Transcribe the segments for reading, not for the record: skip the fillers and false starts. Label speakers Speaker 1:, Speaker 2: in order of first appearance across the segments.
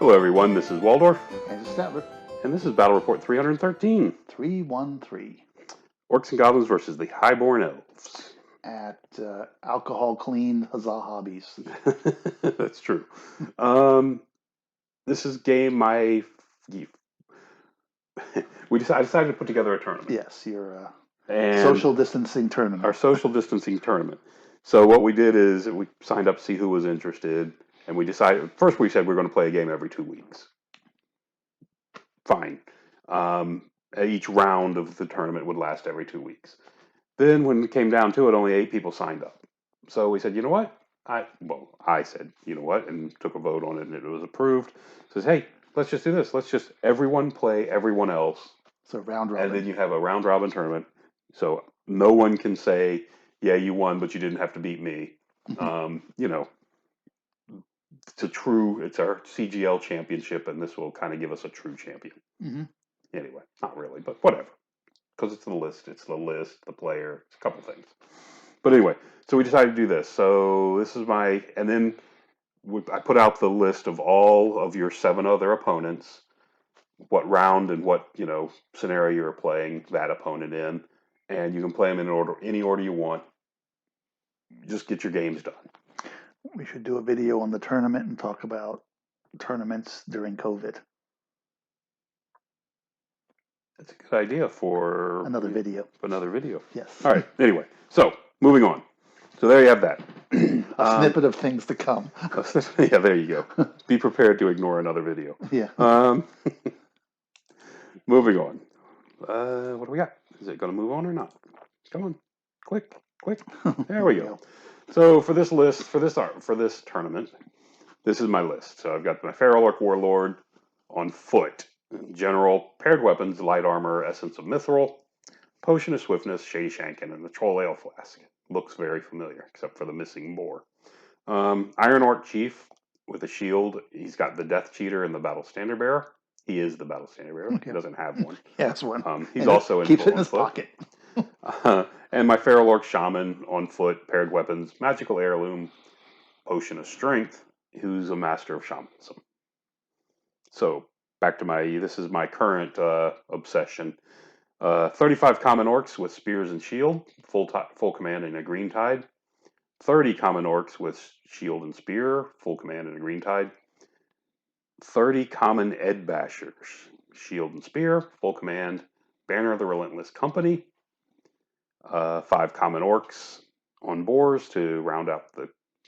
Speaker 1: Hello everyone, this is Waldorf,
Speaker 2: And Statler.
Speaker 1: and this is Battle Report 313,
Speaker 2: 313
Speaker 1: Orcs and Goblins versus the Highborn Elves.
Speaker 2: at Alcohol Clean Huzzah Hobbies.
Speaker 1: That's true. This is game I decided to put together a tournament.
Speaker 2: Yes, your
Speaker 1: And
Speaker 2: social distancing tournament.
Speaker 1: Our social distancing tournament. So what we did is we signed up to see who was interested, and we decided, first we said we're going to play a game every 2 weeks. Fine. Each round of the tournament would last every 2 weeks. Then when it came down to it, only 8 people signed up. So we said, you know what? I said, you know what, and took a vote on it, and it was approved. Says, hey, let's just do this. Let's just everyone play everyone else.
Speaker 2: So round robin.
Speaker 1: And then you have a round robin tournament. So no one can say, yeah, you won, but you didn't have to beat me. It's our CGL championship, and this will kind of give us a true champion.
Speaker 2: Mm-hmm.
Speaker 1: Anyway, not really, but whatever. Because it's the list, the player, it's a couple things. But anyway, so we decided to do this. So this is and then I put out the list of all of your 7 other opponents, what round and what, scenario you're playing that opponent in, and you can play them in any order you want. Just get your games done.
Speaker 2: We should do a video on the tournament and talk about tournaments during COVID.
Speaker 1: That's a good idea for
Speaker 2: another video.
Speaker 1: Yes. All right. Anyway, so moving on. So there you have that.
Speaker 2: A snippet of things to come.
Speaker 1: Yeah, there you go. Be prepared to ignore another video.
Speaker 2: Yeah.
Speaker 1: Moving on. What do we got? Is it going to move on or not? Come on. Quick. There we go. So for this list, for this tournament, this is my list. So I've got my Feral Orc Warlord on foot. General, paired weapons, light armor, essence of mithril, potion of swiftness, shady shankin, and the troll ale flask. Looks very familiar, except for the missing boar. Iron Orc Chief with a shield. He's got the Death Cheater and the Battle Standard Bearer. He is the Battle Standard Bearer. Okay. He doesn't have one.
Speaker 2: He has one.
Speaker 1: He's also
Speaker 2: keeps it in his pocket.
Speaker 1: And my Feral Orc Shaman on foot, paired weapons, magical heirloom, potion of strength, who's a master of shamanism. So back to this is my current obsession. 35 common orcs with spears and shield, full command and a green tide. 30 common orcs with shield and spear, full command and a green tide. 30 common Ed Bashers, shield and spear, full command, banner of the Relentless Company. 5 common orcs on boars to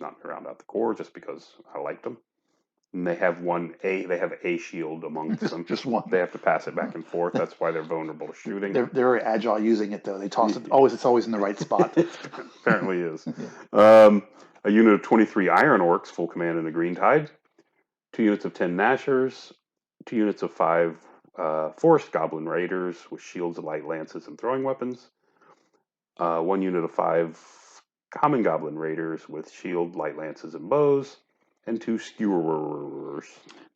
Speaker 1: not round out the core, just because I liked them. And they have a shield amongst them.
Speaker 2: Just one.
Speaker 1: They have to pass it back and forth. That's why they're vulnerable to shooting.
Speaker 2: They're very agile using it, though. They toss it. It's always in the right spot.
Speaker 1: Apparently is. Yeah. A unit of 23 Iron Orcs, full command in the green tide. 2 units of 10 Nashers. 2 units of 5 Forest Goblin Raiders with shields, light lances, and throwing weapons. 1 unit of 5 Common Goblin Raiders with shield, light lances, and bows. And 2 skewers.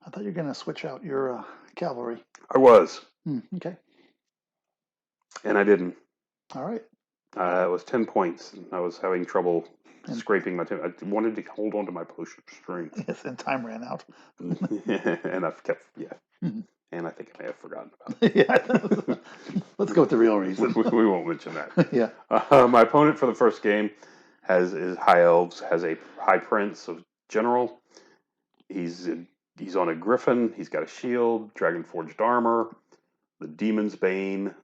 Speaker 2: I thought you were going to switch out your cavalry.
Speaker 1: I was.
Speaker 2: Okay.
Speaker 1: And I didn't.
Speaker 2: All right.
Speaker 1: It was 10 points. I was having trouble scraping my 10. I wanted to hold on to my potion of strength.
Speaker 2: Yes, and time ran out.
Speaker 1: And I've kept, Mm-hmm. And I think I may have forgotten about
Speaker 2: it. Yeah. Let's go with the real reason.
Speaker 1: We won't mention that.
Speaker 2: Yeah.
Speaker 1: My opponent for the first game is High Elves, has a High Prince of General. He's on a griffin. He's got a shield, dragon forged armor, the Demon's Bane.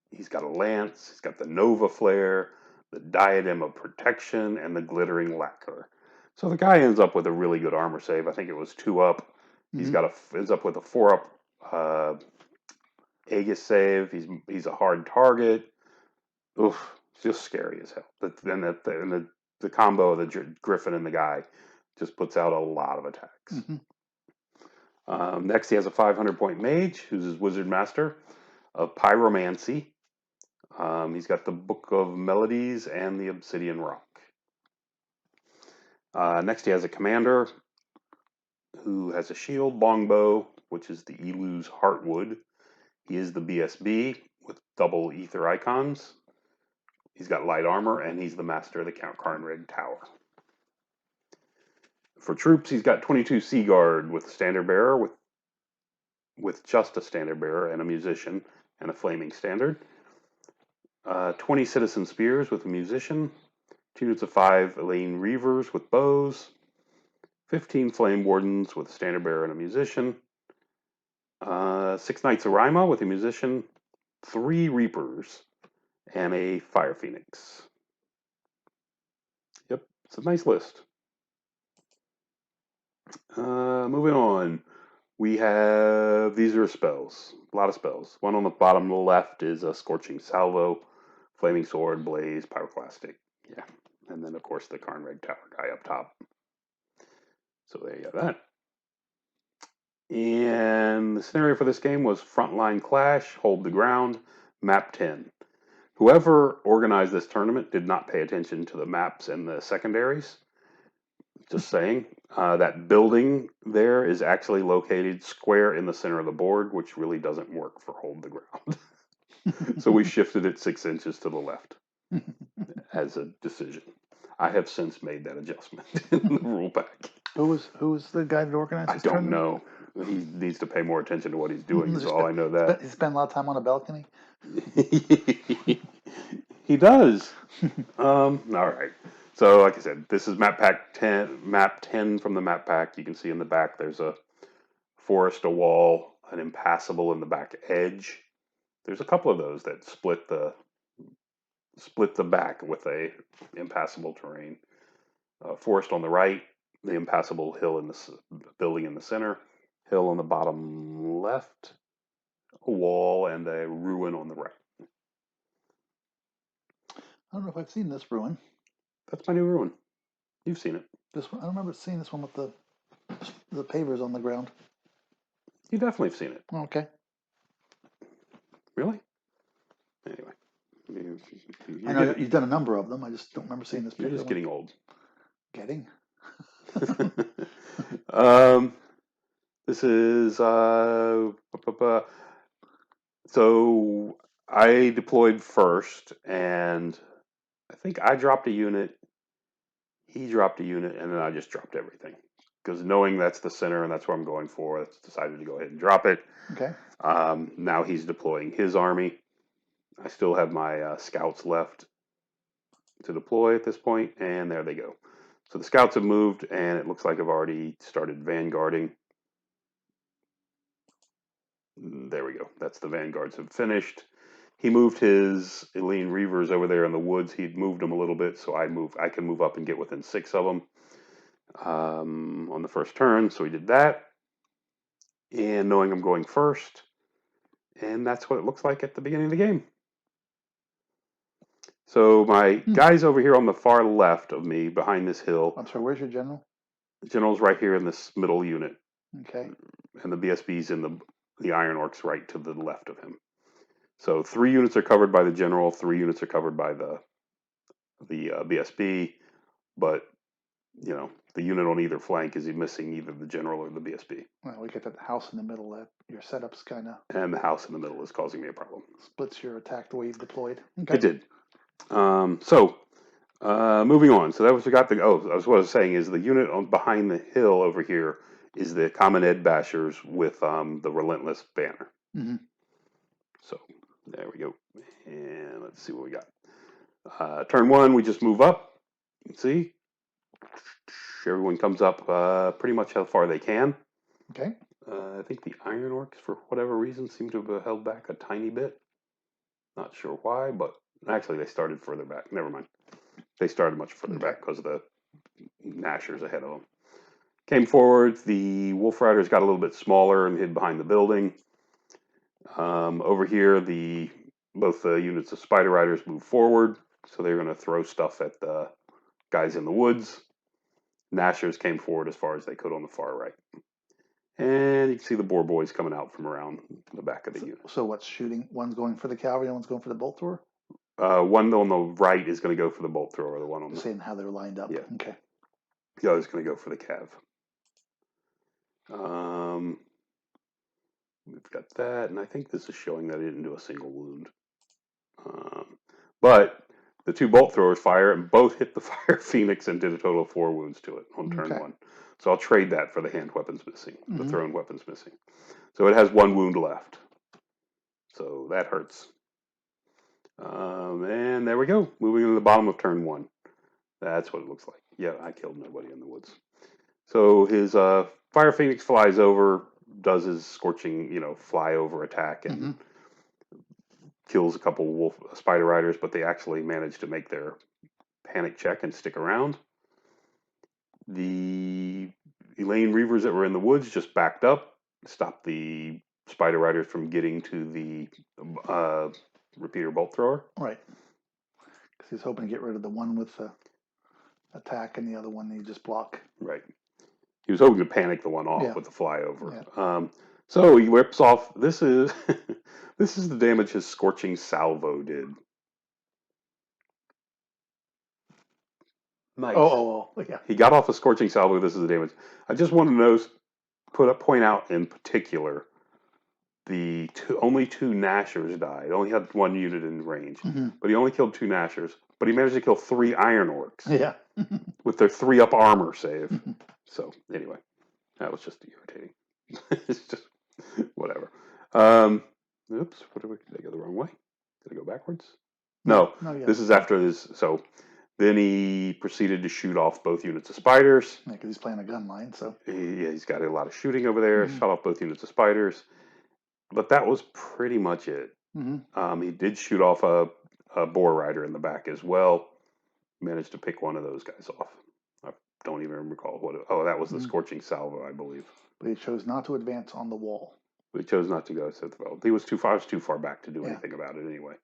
Speaker 1: He's got a lance. He's got the Nova Flare, the Diadem of Protection, and the Glittering Lacquer. So the guy ends up with a really good armor save. I think it was 2 up. Mm-hmm. Ends up with a 4 up Aegis save. He's a hard target. Oof, it's just scary as hell. Then the combo of the Griffin and the guy just puts out a lot of attacks. Mm-hmm. Next, he has a 500-point mage, who's his wizard master of pyromancy. He's got the Book of Melodies and the Obsidian Rock. Next, he has a commander who has a shield, longbow, which is the Elu's Heartwood. He is the BSB with double ether icons. He's got light armor, and he's the master of the Count Carnrig Tower. For troops, he's got 22 Sea Guard with a standard bearer, with just a standard bearer and a musician and a flaming standard. 20 Citizen Spears with a musician. 2 units of 5 Elaine Reavers with bows. 15 Flame Wardens with a standard bearer and a musician. 6 Knights of Rima with a musician. 3 Reapers and a Fire Phoenix. Yep, it's a nice list. Moving on, we have, these are spells, a lot of spells. One on the bottom left is a Scorching Salvo, Flaming Sword, Blaze, Pyroclastic. Yeah, and then of course the Karnreg Tower guy up top. So there you have that. And the scenario for this game was Frontline Clash, Hold the Ground, Map 10. Whoever organized this tournament did not pay attention to the maps and the secondaries. Just saying. That building there is actually located square in the center of the board, which really doesn't work for Hold the Ground. So we shifted it 6 inches to the left as a decision. I have since made that adjustment in the rule pack.
Speaker 2: Who was the guy that organized
Speaker 1: I
Speaker 2: this
Speaker 1: don't
Speaker 2: tournament?
Speaker 1: know. He needs to pay more attention to what he's doing, is all I know that.
Speaker 2: He spent a lot of time on a balcony?
Speaker 1: He does. All right. So, like I said, this is map 10 from the map pack. You can see in the back there's a forest, a wall, an impassable in the back edge. There's a couple of those that split the back with a impassable terrain. Forest on the right, the impassable hill in the building in the center, hill on the bottom left, a wall, and a ruin on the right.
Speaker 2: I don't know if I've seen this ruin.
Speaker 1: That's my new ruin. You've seen it.
Speaker 2: This one, I remember seeing this one with the pavers on the ground.
Speaker 1: You definitely have seen it.
Speaker 2: Okay.
Speaker 1: Really? Anyway.
Speaker 2: I know you've done a number of them. I just don't remember seeing this
Speaker 1: You're
Speaker 2: particular
Speaker 1: just getting old.
Speaker 2: Getting?
Speaker 1: This is so I deployed first, and I think I dropped a unit. He dropped a unit, and then I just dropped everything because knowing that's the center and that's what I'm going for, I decided to go ahead and drop it.
Speaker 2: Okay.
Speaker 1: Now he's deploying his army. I still have my scouts left to deploy at this point, and there they go. So the scouts have moved, and it looks like I've already started vanguarding. There we go. That's the vanguards have finished. He moved his Elaine Reavers over there in the woods. He'd moved them a little bit, so I can move up and get within 6 of them on the first turn. So he did that, and knowing I'm going first, and that's what it looks like at the beginning of the game. So my guy's over here on the far left of me, behind this hill.
Speaker 2: I'm sorry, where's your general?
Speaker 1: The general's right here in this middle unit.
Speaker 2: Okay.
Speaker 1: And the BSB's in the Iron Orcs right to the left of him. So 3 units are covered by the general, 3 units are covered by the BSB, but the unit on either flank is missing either the general or the BSB.
Speaker 2: Well, we get that house in the middle. That your setup's kind of.
Speaker 1: And the house in the middle is causing me a problem.
Speaker 2: Splits your attack the way you've deployed. Okay.
Speaker 1: It did. Moving on. So that was what I was saying is the unit behind the hill over here is the Common Ed Bashers with the Relentless banner.
Speaker 2: Mm-hmm.
Speaker 1: So there we go. And let's see what we got. Turn 1, we just move up. You can see everyone comes up pretty much how far they can.
Speaker 2: Okay.
Speaker 1: I think the Iron Orcs, for whatever reason, seem to have held back a tiny bit. Not sure why, but actually they started further back. Never mind. They started much further back because of the Nashers ahead of them. Came forward. The Wolf Riders got a little bit smaller and hid behind the building. Over here, both the units of Spider Riders moved forward, so they're going to throw stuff at the guys in the woods. Nashers came forward as far as they could on the far right. And you can see the Boar Boys coming out from around the back of the unit.
Speaker 2: So what's shooting? One's going for the cavalry and one's going for the bolt thrower?
Speaker 1: One on the right is going to go for the bolt thrower. The one on the
Speaker 2: saying how they're lined up.
Speaker 1: Yeah.
Speaker 2: Okay.
Speaker 1: The other's going to go for the cav. We've got that, and I think this is showing that I didn't do a single wound. But the 2 bolt throwers fire, and both hit the Fire Phoenix and did a total of 4 wounds to it on turn 1. So I'll trade that for the hand weapons missing, the
Speaker 2: Mm-hmm.
Speaker 1: thrown weapons missing. So it has 1 wound left. So that hurts. And there we go. Moving to the bottom of turn 1. That's what it looks like. Yeah, I killed nobody in the woods. So his Fire Phoenix flies over, does his scorching, fly over attack, and
Speaker 2: Mm-hmm.
Speaker 1: kills a couple wolf spider riders, but they actually manage to make their panic check and stick around. The Elaine Reavers that were in the woods just backed up, stopped the spider riders from getting to the repeater bolt thrower.
Speaker 2: Right. Because he's hoping to get rid of the one with the attack and the other one you just block.
Speaker 1: Right. He was hoping to panic the one off
Speaker 2: Yeah.
Speaker 1: with the flyover.
Speaker 2: Yeah.
Speaker 1: So he whips off. This is this is the damage his scorching salvo did. Nice.
Speaker 2: Oh, yeah.
Speaker 1: He got off a scorching salvo. This is the damage. I just want to point out in particular the only 2 Nashers died. He only had 1 unit in range,
Speaker 2: Mm-hmm.
Speaker 1: but he only killed 2 Nashers. But he managed to kill 3 Iron Orcs
Speaker 2: Yeah.
Speaker 1: with their 3-up armor save. So anyway, that was just irritating. It's just whatever. Oops, did I go the wrong way? Did I go backwards? No,
Speaker 2: yeah.
Speaker 1: This is after this. So then he proceeded to shoot off both units of spiders.
Speaker 2: Yeah, because he's playing a gun line, so.
Speaker 1: He's got a lot of shooting over there.
Speaker 2: Mhm.
Speaker 1: Shot off both units of spiders. But that was pretty much it.
Speaker 2: Mm-hmm.
Speaker 1: He did shoot off a boar rider in the back as well. Managed to pick one of those guys off. I don't even recall what. That was the scorching salvo, I believe.
Speaker 2: But he chose not to advance on the wall.
Speaker 1: But he chose not to go to the well. He was too far. I was too far back to do anything about it anyway.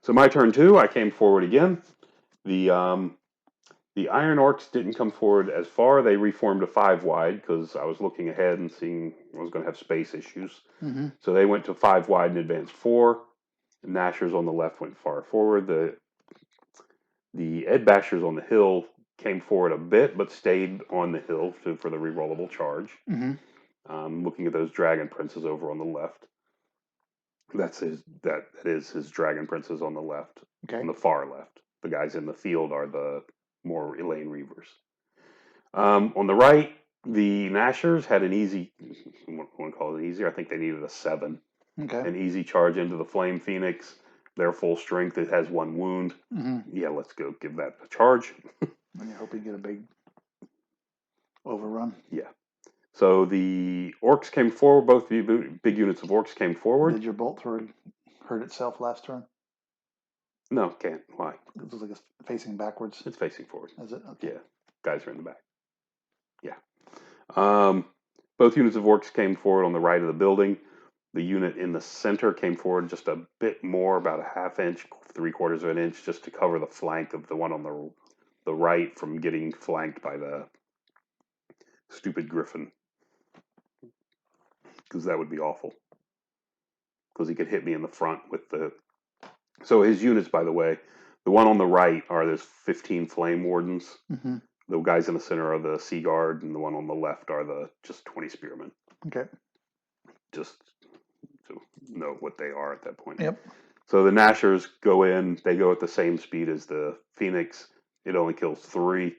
Speaker 1: So my turn 2. I came forward again. The Iron Orcs didn't come forward as far. They reformed to 5 wide because I was looking ahead and seeing I was going to have space issues.
Speaker 2: Mm-hmm.
Speaker 1: So they went to 5 wide and advanced 4. The Nashers on the left went far forward. The Ed Bashers on the hill came forward a bit, but stayed on the hill for the rerollable charge.
Speaker 2: Mm-hmm.
Speaker 1: Looking at those Dragon Princes over on the left. That is his Dragon Princes on the left.
Speaker 2: Okay.
Speaker 1: On the far left. The guys in the field are the more Elaine Reavers. On the right, the Nashers had an easy, I want to call it easier. I think they needed a 7.
Speaker 2: Okay.
Speaker 1: An easy charge into the Flame Phoenix. They're full strength. It has 1 wound.
Speaker 2: Mm-hmm.
Speaker 1: Yeah, let's go give that a charge.
Speaker 2: And you hope you get a big overrun.
Speaker 1: Yeah. So the Orcs came forward. Both big units of Orcs came forward.
Speaker 2: Did your bolt thrower hurt itself last turn?
Speaker 1: No, can't. Why?
Speaker 2: It was like it's facing backwards.
Speaker 1: It's facing forward.
Speaker 2: Is it? Okay.
Speaker 1: Yeah. Guys are in the back. Yeah. Both units of Orcs came forward on the right of the building. The unit in the center came forward just a bit more, about a 1/2 inch, 3/4 of an inch, just to cover the flank of the one on the right from getting flanked by the stupid Griffin. Because that would be awful. Because he could hit me in the front with the... So his units, by the way, the one on the right are those 15 Flame Wardens.
Speaker 2: Mm-hmm.
Speaker 1: The guys in the center are the Sea Guard, and the one on the left are the just 20 Spearmen.
Speaker 2: Okay.
Speaker 1: Just to know what they are at that point.
Speaker 2: Yep.
Speaker 1: So the Nashers go in. They go at the same speed as the Phoenix. It only kills 3.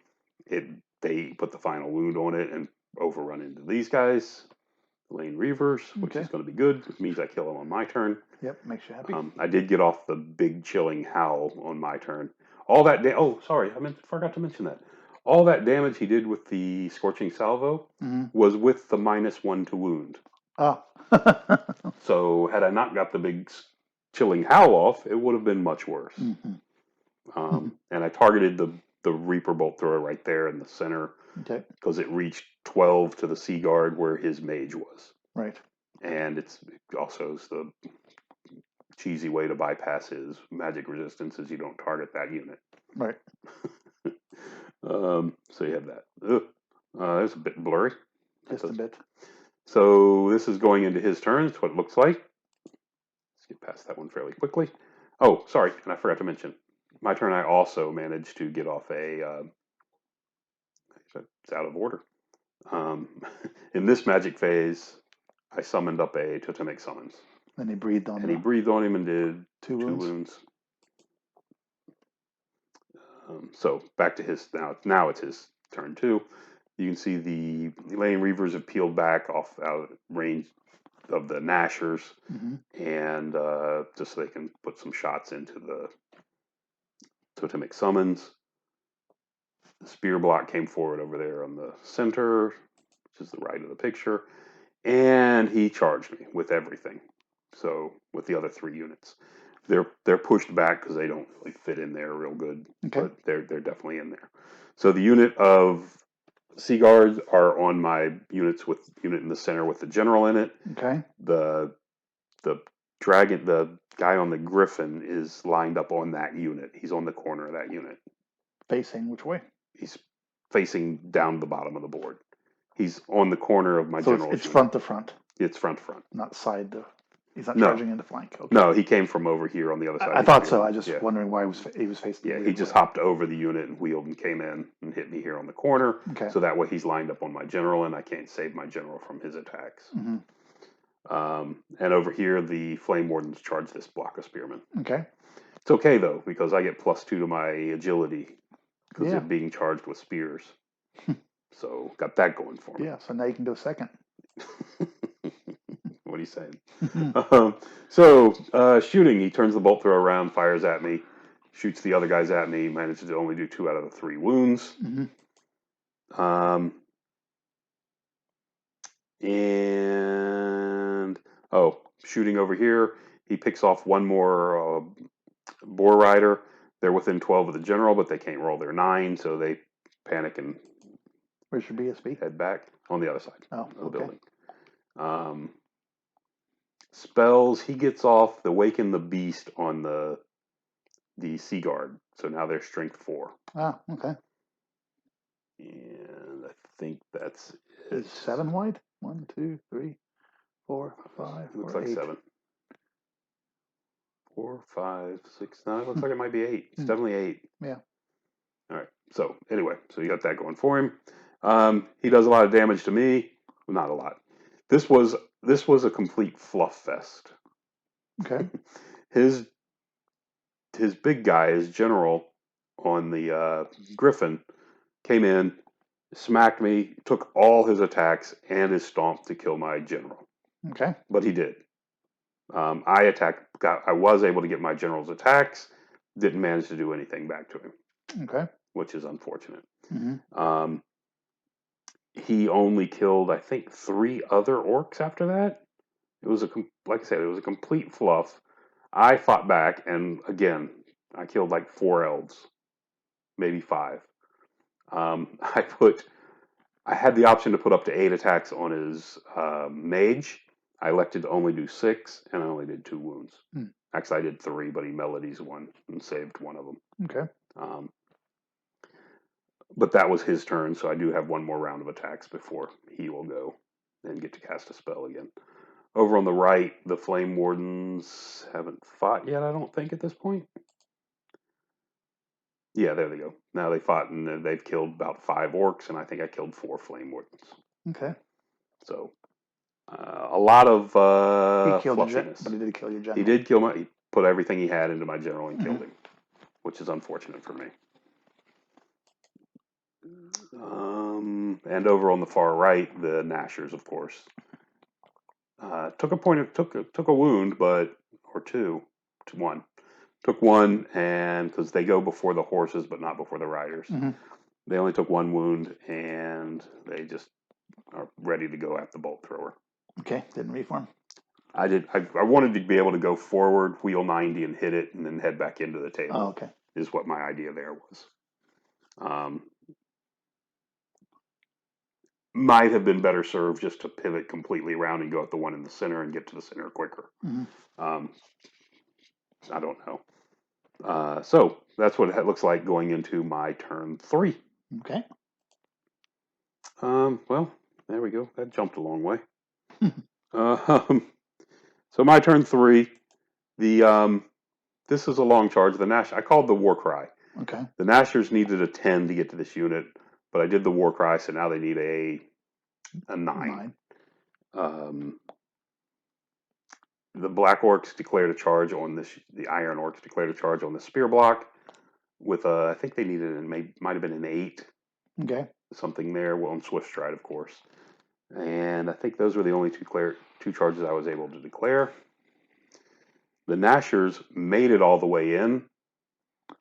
Speaker 1: They put the final wound on it and overrun into these guys. Lane Reavers, which is going to be good. It means I kill them on my turn.
Speaker 2: Yep, makes you happy.
Speaker 1: I did get off the big chilling howl on my turn. All that sorry, forgot to mention that. All that damage he did with the Scorching Salvo was with the -1 to wound.
Speaker 2: Oh.
Speaker 1: So had I not got the big chilling howl off, it would have been much worse.
Speaker 2: Mm-hmm.
Speaker 1: And I targeted the Reaper Bolt Thrower right there in the center.
Speaker 2: Okay.
Speaker 1: Because it reached 12 to the Sea Guard where his mage was.
Speaker 2: Right.
Speaker 1: And it's also the cheesy way to bypass his magic resistance is you don't target that unit.
Speaker 2: Right.
Speaker 1: So you have that. It's a bit blurry.
Speaker 2: Just a bit.
Speaker 1: So this is going into his turn. It's what it looks like. Let's get past that one fairly quickly. Oh, sorry, and I forgot to mention. My turn, I also managed to get off a... it's out of order. In this magic phase, I summoned up a Totemic Summons.
Speaker 2: Then he breathed on him.
Speaker 1: And he breathed on him and did
Speaker 2: 2 wounds.
Speaker 1: So back to his... Now it's his turn 2. You can see the Lane Reavers have peeled back off out of range of the Nashers, and just so they can put some shots into the totemic summons. The spear block came forward over there on the center, which is the right of the picture, and he charged me with everything. So with the other 3 units, they're pushed back because they don't really fit in there real good, but they're definitely in there. So the unit of Sea Guards are on my unit in the center with the general in it.
Speaker 2: Okay.
Speaker 1: The guy on the Griffin is lined up on that unit. He's on the corner of that unit.
Speaker 2: Facing which way?
Speaker 1: He's facing down the bottom of the board. He's on the corner of my general.
Speaker 2: It's front to front.
Speaker 1: It's front to front.
Speaker 2: Not side to. He's not charging into flank. Okay.
Speaker 1: No, he came from over here on the other side.
Speaker 2: I thought so. I just wondering why he was facing.
Speaker 1: Yeah, he just hopped over the unit and wheeled and came in and hit me here on the corner.
Speaker 2: Okay.
Speaker 1: So that way he's lined up on my general and I can't save my general from his attacks. And over here, the Flame Wardens charge this block of spearmen.
Speaker 2: Okay.
Speaker 1: It's okay though because I get +2 to my agility because they're being charged with spears. So got that going for me.
Speaker 2: Yeah. So now you can go second.
Speaker 1: What are you saying? Shooting, he turns the bolt thrower around, fires at me, shoots the other guys at me, manages to only do 2 out of the 3 wounds. Shooting over here, he picks off 1 more Boar Rider. They're within 12 of the general, but they can't roll their 9, so they panic and
Speaker 2: where's your BSB?
Speaker 1: Head back on the other side of the
Speaker 2: building.
Speaker 1: Spells, he gets off the Waken the Beast on the Sea Guard, so now they're strength 4.
Speaker 2: Ah, okay.
Speaker 1: And I think that's it.
Speaker 2: Is 7 wide? 1, 2, 3, 4, 5.
Speaker 1: Looks
Speaker 2: or
Speaker 1: like
Speaker 2: 8.
Speaker 1: 7. 4, 5, 6, 9. Looks like it might be 8. It's definitely 8.
Speaker 2: Yeah.
Speaker 1: All right. So anyway, so you got that going for him. He does a lot of damage to me. Well, not a lot. This was a complete fluff fest.
Speaker 2: Okay.
Speaker 1: His big guy, his general on the Griffin, came in, smacked me, took all his attacks and his stomp to kill my general.
Speaker 2: Okay.
Speaker 1: But he did. I was able to get my general's attacks. Didn't manage to do anything back to him.
Speaker 2: Okay.
Speaker 1: Which is unfortunate. He only killed, I think, 3 other orcs after that. It was like I said, it was a complete fluff. I fought back, and again, I killed like 4 elves, maybe 5. I had the option to put up to 8 attacks on his mage. I elected to only do 6, and I only did 2 wounds. Actually, I did 3, but he melodies 1 and saved 1 of them.
Speaker 2: Okay.
Speaker 1: But that was his turn, so I do have 1 more round of attacks before he will go and get to cast a spell again. Over on the right, the Flame Wardens haven't fought yet, I don't think, at this point. Yeah, there they go. Now they fought, and they've killed about 5 orcs, and I think I killed 4 Flame Wardens.
Speaker 2: Okay.
Speaker 1: So, a lot of
Speaker 2: he killed
Speaker 1: fluffiness.
Speaker 2: But he did kill your general.
Speaker 1: He did kill he put everything he had into my general and killed him, which is unfortunate for me. And over on the far right, the Nashers, of course, took a wound, or 2 to 1. Took 1, and because they go before the horses, but not before the riders, they only took 1 wound, and they just are ready to go at the bolt thrower.
Speaker 2: Okay, didn't reform.
Speaker 1: I wanted to be able to go forward, wheel 90, and hit it, and then head back into the table.
Speaker 2: Oh, okay.
Speaker 1: Is what my idea there was. Might have been better served just to pivot completely around and go at the one in the center and get to the center quicker. I don't know. So that's what it looks like going into my turn 3.
Speaker 2: Okay.
Speaker 1: Well, there we go. That jumped a long way. So my turn 3. This is a long charge. I called the War Cry.
Speaker 2: Okay.
Speaker 1: The Nashers needed a 10 to get to this unit, but I did the War Cry, so now they need a 9. The Black Orcs declared a charge on this. The Iron Orcs declared a charge on the spear block with I think they needed might have been an 8.
Speaker 2: Okay.
Speaker 1: something there. Well, on Swift Stride, of course. And I think those were the only two charges I was able to declare. The Nashers made it all the way in,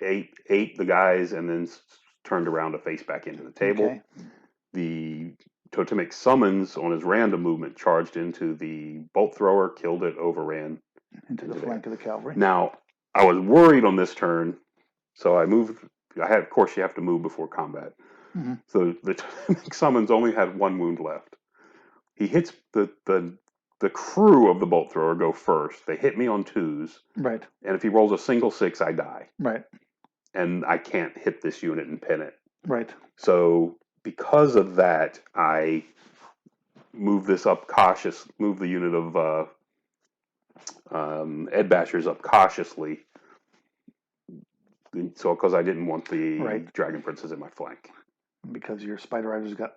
Speaker 1: ate the guys, and then turned around to face back into the table.
Speaker 2: Okay.
Speaker 1: The Totemic Summons on his random movement charged into the bolt thrower, killed it, overran
Speaker 2: Into the flank of the cavalry.
Speaker 1: Now, I was worried on this turn, so I moved. Of course, you have to move before combat.
Speaker 2: Mm-hmm.
Speaker 1: So the Totemic Summons only had one wound left. He hits the crew of the bolt thrower go first. They hit me on 2s.
Speaker 2: Right.
Speaker 1: And if he rolls a single 6, I die.
Speaker 2: Right.
Speaker 1: And I can't hit this unit and pin it.
Speaker 2: Right.
Speaker 1: So because of that, I move this up cautious. Move the unit of Ed Bashers up cautiously. So because I didn't want the Dragon Princes in my flank.
Speaker 2: Because your Spider Riders got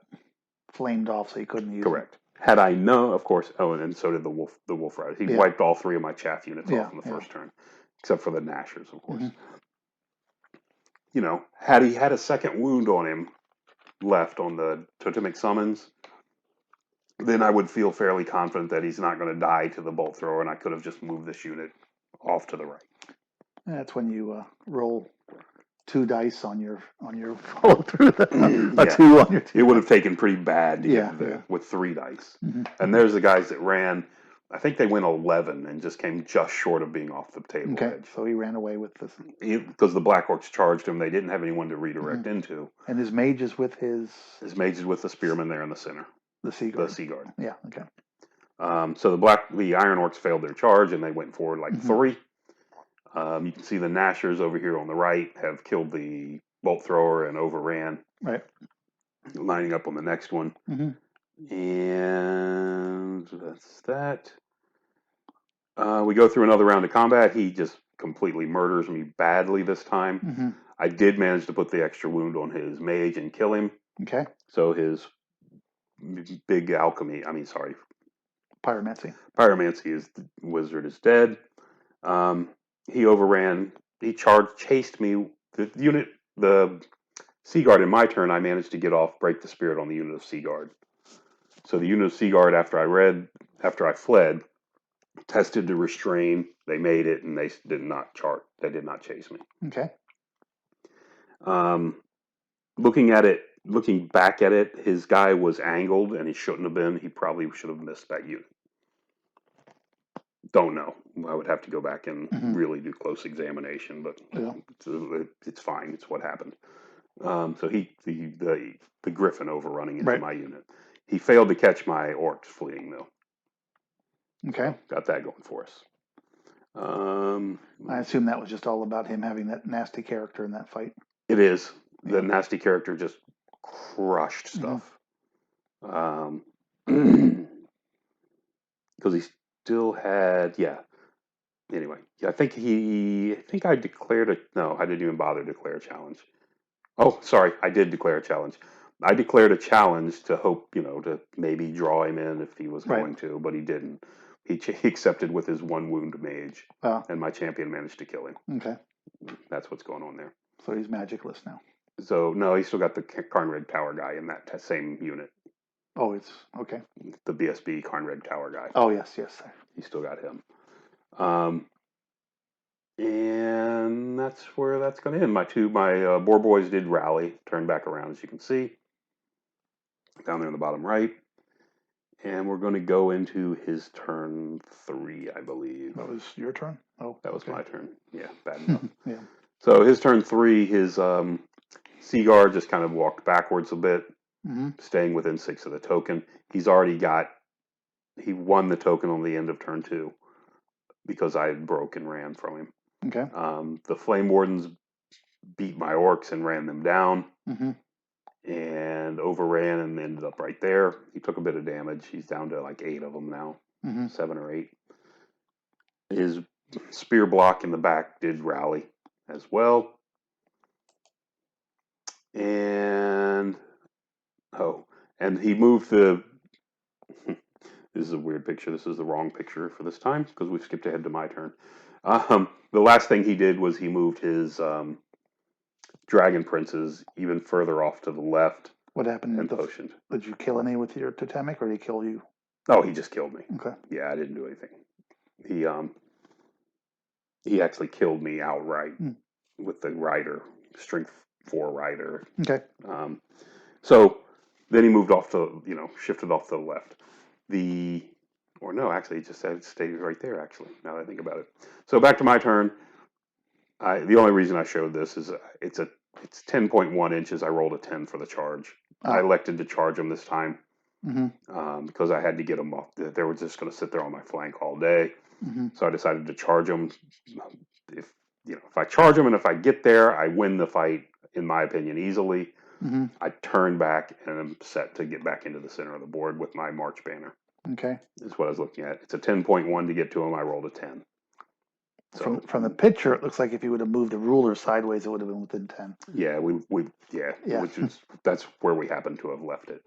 Speaker 2: flamed off, so you couldn't use
Speaker 1: Correct. Had I known, of course, and so did the Wolf Rider. He wiped all 3 of my chaff units off in the first turn, except for the Nashers, of course. Mm-hmm. Had he had a second wound on him left on the Totemic Summons, then I would feel fairly confident that he's not going to die to the bolt thrower, and I could have just moved this unit off to the right.
Speaker 2: That's when you roll 2 dice on your follow through. 2 on your 2.
Speaker 1: It would have taken pretty bad to get there with 3 dice. Mm-hmm. And there's the guys that ran. I think they went 11 and just came just short of being off the table edge.
Speaker 2: So he ran away with this.
Speaker 1: Because the Black Orcs charged him. They didn't have anyone to redirect into.
Speaker 2: And his mage is with his
Speaker 1: mage is with the spearman there in the center.
Speaker 2: The Sea Guard.
Speaker 1: The Sea Guard.
Speaker 2: Yeah, okay.
Speaker 1: So the Iron Orcs failed their charge and they went forward like 3. You can see the Nashers over here on the right have killed the bolt thrower and overran.
Speaker 2: Right.
Speaker 1: Lining up on the next one. Mm-hmm. And that's that. We go through another round of combat. He just completely murders me badly this time. Mm-hmm. I did manage to put the extra wound on his mage and kill him.
Speaker 2: Okay.
Speaker 1: So his big pyromancy wizard is dead. He overran. He chased me. The Sea Guard in my turn, I managed to get off, break the spirit on the unit of Sea Guard. So the unit of Sea Guard, after I fled, tested to restrain. They made it, and they did not chart. They did not chase me.
Speaker 2: Okay.
Speaker 1: Looking back at it, his guy was angled, and he shouldn't have been. He probably should have missed that unit. Don't know. I would have to go back and really do close examination, but it's fine. It's what happened. So the Griffin overrunning into my unit. He failed to catch my orcs fleeing though.
Speaker 2: Okay.
Speaker 1: So got that going for us.
Speaker 2: I assume that was just all about him having that nasty character in that fight.
Speaker 1: It is. Yeah. The nasty character just crushed stuff. Because he still had, Anyway, I think I declared no, I didn't even bother to declare a challenge. Oh, sorry, I did declare a challenge. I declared a challenge to hope, to maybe draw him in if he was going to, but he didn't. He accepted with his 1 wound mage, and my champion managed to kill him. Okay. That's what's going on there.
Speaker 2: So he's magicless now.
Speaker 1: So, no, he's still got the Karnreg Tower guy in that same unit.
Speaker 2: Oh, it's okay.
Speaker 1: The BSB Karnreg Tower guy.
Speaker 2: Oh, yes.
Speaker 1: He still got him. And that's where that's going to end. My boar boys did rally, turn back around, as you can see. Down there in the bottom right. And we're going to go into his turn 3, I believe.
Speaker 2: That was your turn? Oh,
Speaker 1: that was my turn. Yeah, bad enough.
Speaker 2: Yeah.
Speaker 1: So his turn 3, his Sea Guard just kind of walked backwards a bit, staying within 6 of the token. He won the token on the end of turn 2 because I had broke and ran from him.
Speaker 2: Okay.
Speaker 1: The Flame Wardens beat my orcs and ran them down. And overran and ended up right there. He took a bit of damage. He's down to like 8 of them now, 7 or 8. His spear block in the back did rally as well. And he moved the. This is a weird picture. This is the wrong picture for this time because we've skipped ahead to my turn. The last thing he did was he moved his Dragon Princes even further off to the left
Speaker 2: What happened?
Speaker 1: and potioned.
Speaker 2: Did you kill any with your totemic, or did he kill you?
Speaker 1: Oh, he just killed me.
Speaker 2: Okay.
Speaker 1: Yeah, I didn't do anything. He actually killed me outright with the rider, strength 4 rider.
Speaker 2: Okay.
Speaker 1: So then he moved off shifted off to the left. Actually, he just stayed right there. Actually, now that I think about it. So back to my turn. The only reason I showed this is it's 10.1 inches. I rolled a 10 for the charge. I elected to charge him this time because I had to get them off. They were just going to sit there on my flank all day. So I decided to charge them. If I charge them and if I get there, I win the fight, in my opinion, easily. I turn back and I'm set to get back into the center of the board with my March banner.
Speaker 2: Okay.
Speaker 1: Is what I was looking at. It's a 10.1 to get to him. I rolled a 10.
Speaker 2: So from the picture, it looks like if you would have moved the ruler sideways, it would have been within 10.
Speaker 1: Yeah, which is that's where we happen to have left it.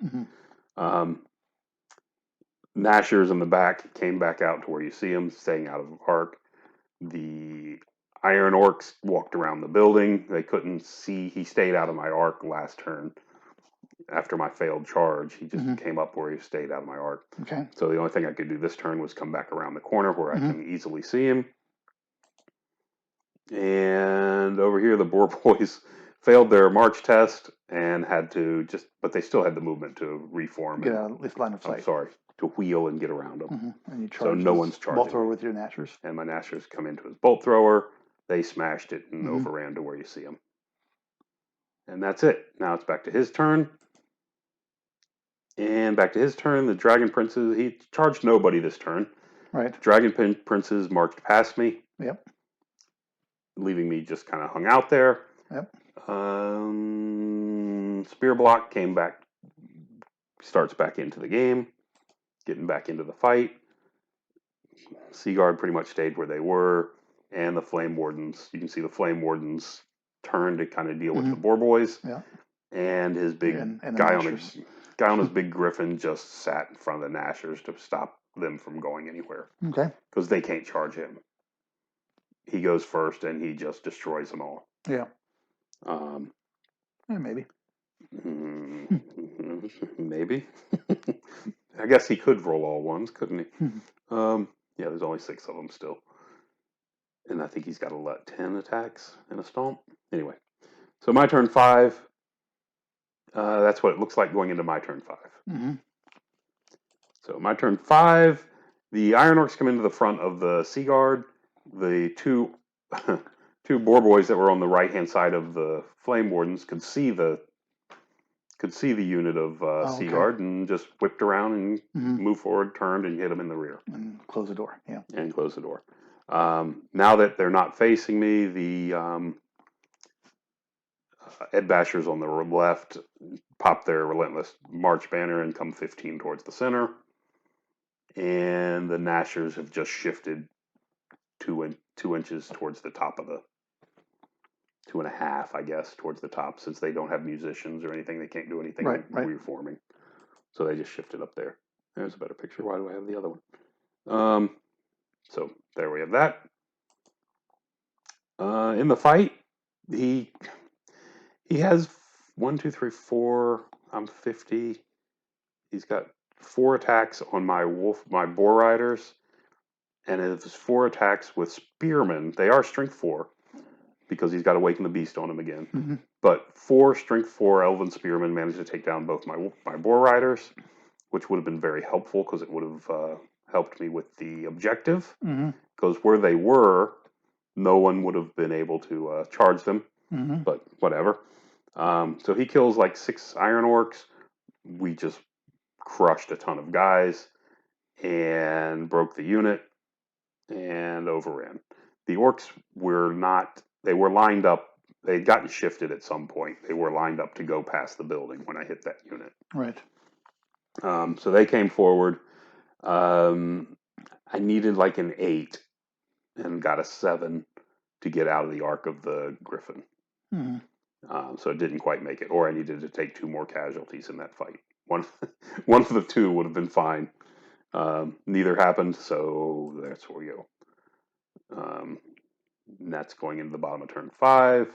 Speaker 1: Nashers in the back came back out to where you see them, staying out of the park. The Iron Orcs walked around the building. They couldn't see. He stayed out of my arc last turn. After my failed charge, he just came up where he stayed out of my arc.
Speaker 2: Okay.
Speaker 1: So the only thing I could do this turn was come back around the corner where I can easily see him. And over here, the Boar Boys failed their march test and had to but they still had the movement to reform.
Speaker 2: Get out of this line of sight.
Speaker 1: I'm sorry, to wheel and get around them.
Speaker 2: And you charge.
Speaker 1: So no one's charging.
Speaker 2: Bolt thrower with your Nashers.
Speaker 1: And my Nashers come into his bolt thrower. They smashed it and overran to where you see him. And that's it. Now it's back to his turn. And back to his turn, the Dragon Princes, he charged nobody this turn.
Speaker 2: Right.
Speaker 1: The Dragon Princes marched past me.
Speaker 2: Yep.
Speaker 1: Leaving me just kind of hung out there.
Speaker 2: Yep.
Speaker 1: Spear Block came back, starts back into the game, getting back into the fight. Seaguard pretty much stayed where they were. And the Flame Wardens, you can see the Flame Wardens turn to kind of deal with the Boar Boys.
Speaker 2: Yeah.
Speaker 1: And his big guy on his big griffin just sat in front of the Nashers to stop them from going anywhere.
Speaker 2: Okay.
Speaker 1: Because they can't charge him. He goes first and he just destroys them all.
Speaker 2: Yeah. Maybe.
Speaker 1: Maybe. I guess he could roll all ones, couldn't he? Yeah, there's only 6 of them still. And I think he's got 10 attacks and a stomp. Anyway. So my turn 5. That's what it looks like going into my turn 5. So my turn 5, the Iron Orcs come into the front of the Sea Guard. The two Boar Boys that were on the right hand side of the Flame Wardens could see the unit of Sea Guard and just whipped around and moved forward, turned and hit them in the rear
Speaker 2: and close the door. Yeah,
Speaker 1: and close the door. Now that they're not facing me, the Ed Bashers on the left pop their Relentless March banner and come 15 towards the center. And the Nashers have just shifted 2 inches towards the top of the 2.5, I guess, towards the top, since they don't have musicians or anything. They can't do anything reforming. So they just shifted up there. There's a better picture. Why do I have the other one? So there we have that. In the fight, he has 1, 2, 3, 4. I'm 50. He's got 4 attacks on my Boar Riders. And his 4 attacks with Spearmen, they are strength 4, because he's got Awaken the Beast on him again. But 4 strength 4 Elven Spearmen managed to take down both my Boar Riders, which would have been very helpful because it would have helped me with the objective. Because where they were, no one would have been able to charge them. But whatever. So he kills like 6 Iron Orcs. We just crushed a ton of guys and broke the unit and overran. The Orcs they were lined up. They'd gotten shifted at some point. They were lined up to go past the building when I hit that unit.
Speaker 2: Right.
Speaker 1: So they came forward. I needed like an 8 and got a 7 to get out of the arc of the Griffin. So it didn't quite make it. Or I needed to take 2 more casualties in that fight. One of the 2 would have been fine. Neither happened, so that's where we go. And that's going into the bottom of turn 5.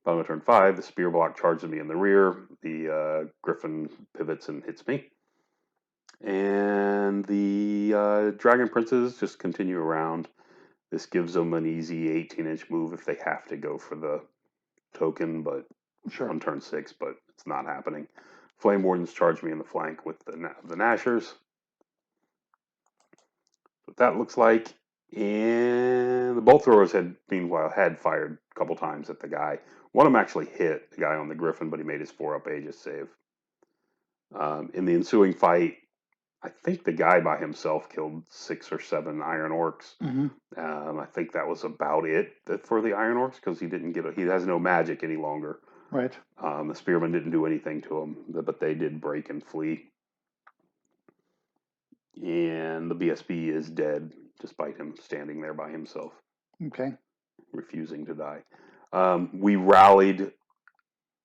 Speaker 1: Bottom of turn 5, the spear block charges me in the rear. The griffin pivots and hits me. And the dragon princes just continue around. This gives them an easy 18-inch move if they have to go for the token, but
Speaker 2: Sure.
Speaker 1: on turn 6, but it's not happening. Flame Wardens charge me in the flank with the Nashers. What that looks like. And the bolt throwers had fired a couple times at the guy. One of them actually hit the guy on the Griffin, but he made his 4-up Aegis save. In the ensuing fight, I think the guy by himself killed 6 or 7 Iron Orcs. I think that was about it for the Iron Orcs because he has no magic any longer.
Speaker 2: Right.
Speaker 1: The Spearmen didn't do anything to him, but they did break and flee. And the BSB is dead, despite him standing there by himself.
Speaker 2: Okay.
Speaker 1: Refusing to die. We rallied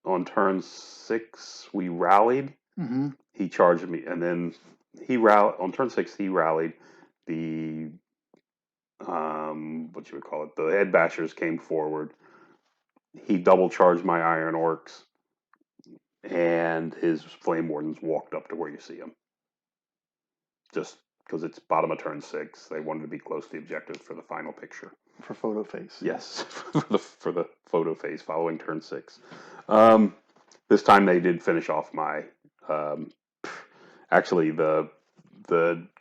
Speaker 1: on turn 6. We rallied. He charged me, and then on turn 6. He rallied. The what you would call it? The head bashers came forward. He double charged my Iron Orcs, and his Flame Wardens walked up to where you see him. Just because it's bottom of turn 6, they wanted to be close to the objective for the final picture.
Speaker 2: For photo phase.
Speaker 1: Yes, for the photo phase following turn 6. This time they did finish off my. Actually, the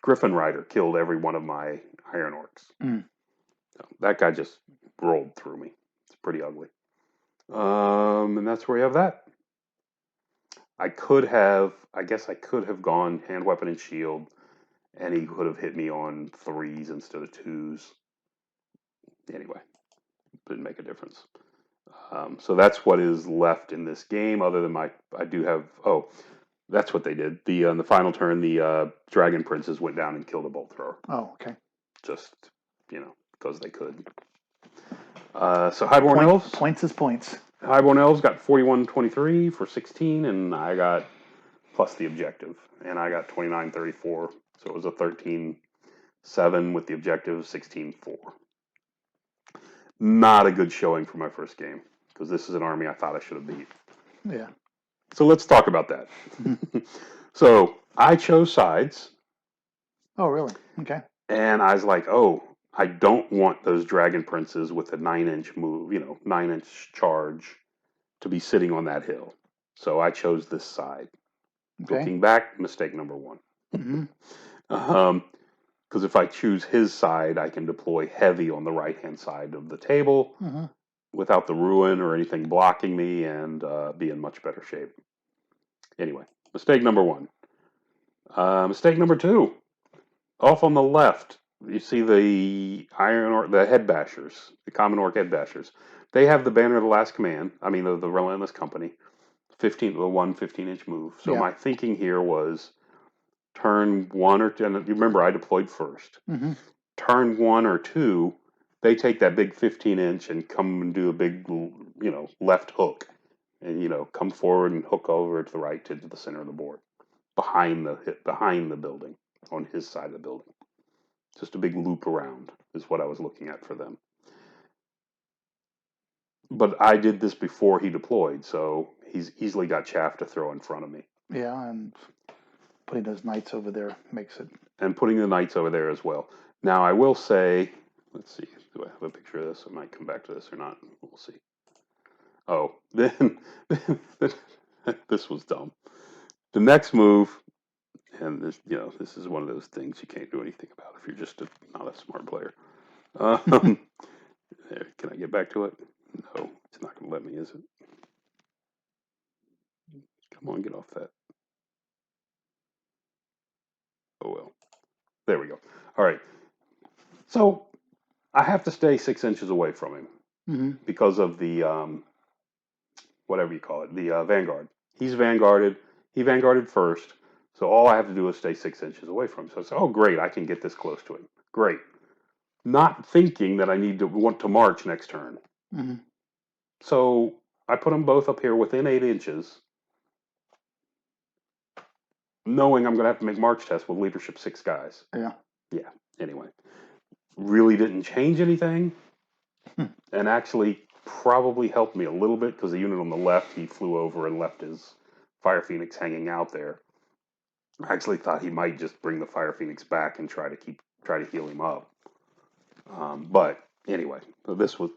Speaker 1: Griffin Rider killed every one of my Iron Orcs. So that guy just rolled through me. It's pretty ugly. And that's where you have that. I guess I could have gone hand weapon and shield, and he could have hit me on 3s instead of 2s. Anyway, didn't make a difference. So that's what is left in this game. Other than that's what they did. On the final turn, the Dragon Princes went down and killed a bolt thrower.
Speaker 2: Oh, okay.
Speaker 1: Just because they could. So Highborn Elves.
Speaker 2: Points is points.
Speaker 1: Highborn Elves got 41-23 for 16, and I got plus the objective, and I got 29-34. So it was a 13-7 with the objective, 16-4. Not a good showing for my first game, because this is an army I thought I should have beat.
Speaker 2: Yeah.
Speaker 1: So let's talk about that. So I chose sides.
Speaker 2: Oh, really? Okay.
Speaker 1: And I was like, I don't want those Dragon Princes with a 9-inch move, 9-inch charge to be sitting on that hill. So I chose this side.
Speaker 2: Okay.
Speaker 1: Looking back, mistake number 1. Because if I choose his side, I can deploy heavy on the right-hand side of the table without the ruin or anything blocking me and be in much better shape. Anyway, mistake number 1. Mistake number 2. Off on the left, you see the head bashers, the common orc head bashers. They have the banner of the last command. I mean, the Relentless Company, 15-inch move. So my thinking here was turn 1 or 2. And you remember, I deployed first. Turn 1 or 2, they take that big 15-inch and come and do a big, left hook, and come forward and hook over to the right to the center of the board, behind the building. On his side of the building. Just a big loop around is what I was looking at for them. But I did this before he deployed, so he's easily got chaff to throw in front of me.
Speaker 2: Yeah, and putting those knights over there makes it.
Speaker 1: And putting the knights over there as well. Now, I will say, let's see, do I have a picture of this? I might come back to this or not. We'll see. Oh, then this was dumb. The next move. And this is one of those things you can't do anything about if you're just not a smart player. There, can I get back to it? No, it's not going to let me, is it? Come on, get off that. Oh, well. There we go. All right. So I have to stay 6 inches away from him because of the, whatever you call it, the Vanguard. He's Vanguarded. He Vanguarded first. So all I have to do is stay 6 inches away from him. So it's, great, I can get this close to him. Great. Not thinking that I want to march next turn. So I put them both up here within 8 inches, knowing I'm going to have to make march tests with leadership 6 guys.
Speaker 2: Yeah.
Speaker 1: Anyway, really didn't change anything. And actually probably helped me a little bit because the unit on the left, he flew over and left his Fire Phoenix hanging out there. I actually thought he might just bring the Fire Phoenix back and try to heal him up. But anyway, so this was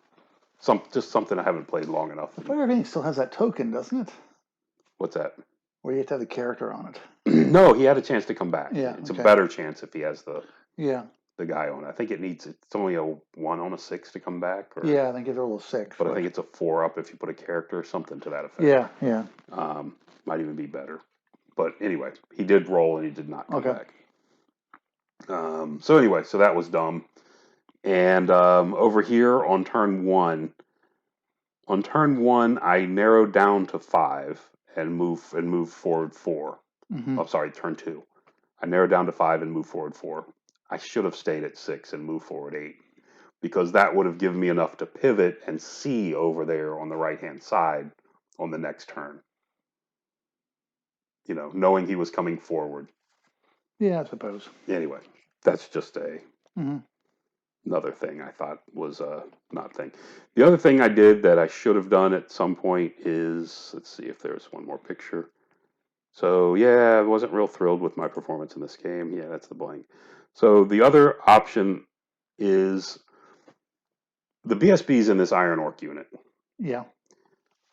Speaker 1: just something I haven't played long enough.
Speaker 2: The Fire Phoenix still has that token, doesn't it?
Speaker 1: What's that?
Speaker 2: Where you have to have the character on it.
Speaker 1: No, he had a chance to come back.
Speaker 2: Yeah,
Speaker 1: It's
Speaker 2: okay.
Speaker 1: a better chance if he has the
Speaker 2: Yeah.
Speaker 1: the guy on it. I think it's only a 1 on a 6 to come back. Or,
Speaker 2: Yeah, I think it's a roll of 6.
Speaker 1: but I think it's a 4 up if you put a character or something to that effect.
Speaker 2: Yeah, yeah.
Speaker 1: Might even be better. But anyway, he did roll and he did not come
Speaker 2: Okay.
Speaker 1: back. So anyway, so that was dumb. And over here on turn one, I narrowed down to 5 and moved forward 4.
Speaker 2: Mm-hmm.
Speaker 1: Oh, sorry, turn 2. I narrowed down to 5 and moved forward 4. I should have stayed at 6 and moved forward 8 because that would have given me enough to pivot and see over there on the right-hand side on the next turn. You know, knowing he was coming forward.
Speaker 2: Yeah, I suppose.
Speaker 1: Anyway, that's just
Speaker 2: Mm-hmm.
Speaker 1: another thing I thought was not thing. The other thing I did that I should have done at some point is, let's see if there's one more picture. So yeah, I wasn't real thrilled with my performance in this game. Yeah, that's the blank. So the other option is the BSB's in this Iron Orc unit.
Speaker 2: Yeah.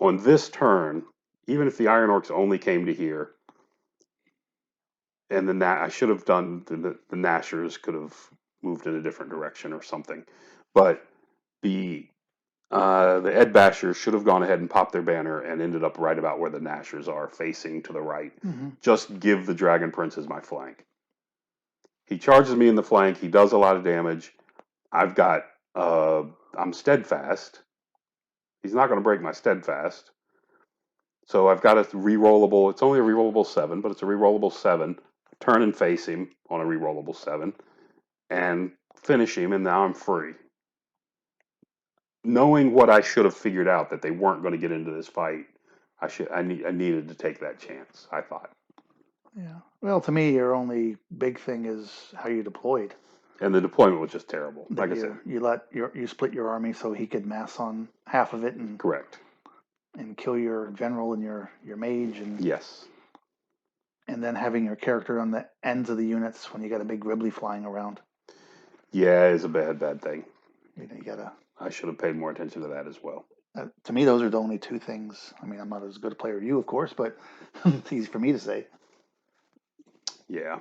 Speaker 1: On this turn, even if the Iron Orcs only came to here, and then I should have done the Nashers could have moved in a different direction or something, but the Ed Bashers should have gone ahead and popped their banner and ended up right about where the Nashers are, facing to the right.
Speaker 2: Mm-hmm.
Speaker 1: Just give the Dragon Prince as my flank. He charges me in the flank. He does a lot of damage. I'm steadfast. He's not going to break my steadfast. So I've got a rerollable. It's only a rerollable 7, but it's a rerollable 7. Turn and face him on a rerollable 7 and finish him, and now I'm free. Knowing what I should have figured out, that they weren't going to get into this fight, I needed to take that chance, I thought.
Speaker 2: Yeah. Well, to me, your only big thing is how you deployed.
Speaker 1: And the deployment was just terrible. Like I said,
Speaker 2: you split your army so he could mass on half of it and
Speaker 1: correct.
Speaker 2: And kill your general and your mage and
Speaker 1: yes.
Speaker 2: And then having your character on the ends of the units when you got a big Gribbly flying around.
Speaker 1: Yeah, it's a bad thing.
Speaker 2: You gotta.
Speaker 1: I should have paid more attention to that as well.
Speaker 2: To me, those are the only two things. I mean, I'm not as good a player as you, of course, but it's easy for me to say.
Speaker 1: Yeah.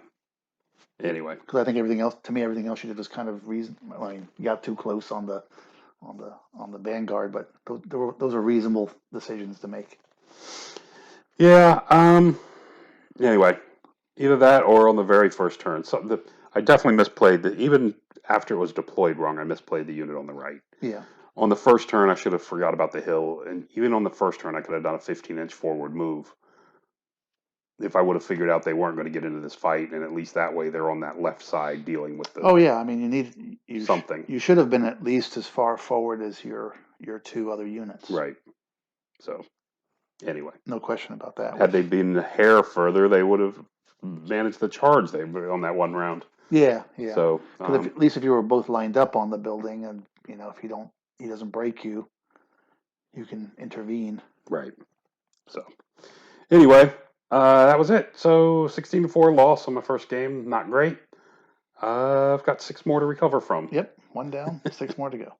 Speaker 1: Anyway,
Speaker 2: because I think everything else you did was kind of reason. I mean, you got too close on the Vanguard, but those are reasonable decisions to make.
Speaker 1: Yeah. Anyway, either that or on the very first turn, I definitely misplayed even after it was deployed wrong. I misplayed the unit on the right.
Speaker 2: Yeah.
Speaker 1: On the first turn, I should have forgot about the hill, and even on the first turn, I could have done a 15-inch forward move. If I would have figured out they weren't going to get into this fight, and at least that way they're on that left side dealing with the.
Speaker 2: Oh yeah, I mean you need
Speaker 1: something.
Speaker 2: You should have been at least as far forward as your two other units.
Speaker 1: Right. So, anyway,
Speaker 2: no question about that.
Speaker 1: Had they been a hair further, they would have managed the charge they on that one round.
Speaker 2: Yeah, yeah.
Speaker 1: So,
Speaker 2: at least if you were both lined up on the building, and if he doesn't break you, you can intervene.
Speaker 1: Right. So, anyway. That was it. So 16-4 loss on my first game. Not great. I've got 6 more to recover from.
Speaker 2: Yep, 1 down, 6 more to go.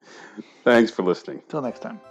Speaker 1: Thanks for listening.
Speaker 2: Till next time.